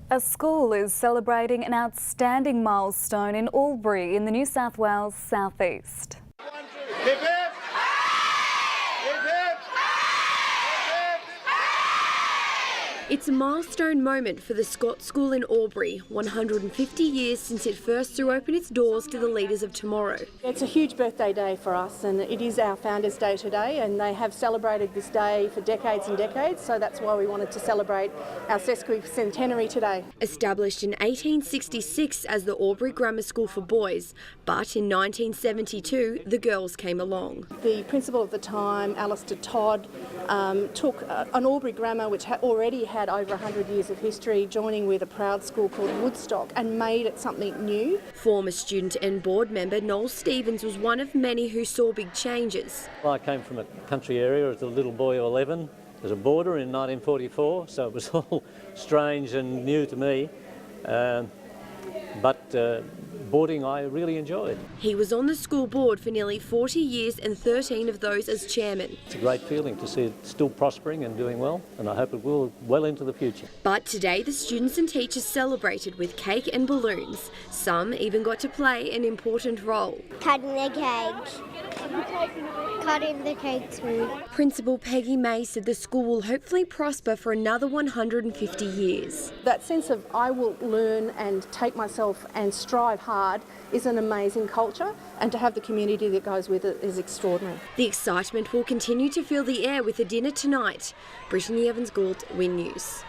A school is celebrating an outstanding milestone in Albury in the New South Wales southeast. Hip, hip. It's a milestone moment for the Scots School in Albury, 150 years since it first threw open its doors to the leaders of tomorrow. It's a huge birthday day for us, and it is our Founders' Day today, and they have celebrated this day for decades and decades, so that's why we wanted to celebrate our sesquicentenary today. Established in 1866 as the Albury Grammar School for boys, but in 1972 the girls came along. The principal at the time, Alistair Todd, took an Albury Grammar which already had over 100 years of history, joining with a proud school called Woodstock, and made it something new. Former student and board member Noel Stevens was one of many who saw big changes. I came from a country area as a little boy of 11 as a boarder in 1944, so it was all strange and new to me, but boarding I really enjoyed. He was on the school board for nearly 40 years and 13 of those as chairman. It's a great feeling to see it still prospering and doing well, and I hope it will well into the future. But today the students and teachers celebrated with cake and balloons. Some even got to play an important role. Cutting the cake. Cutting the cake through. Principal Peggy May said the school will hopefully prosper for another 150 years. That sense of I will learn and take myself and strive hard is an amazing culture, and to have the community that goes with it is extraordinary. The excitement will continue to fill the air with a dinner tonight. Brittany Evans-Gould, Win News.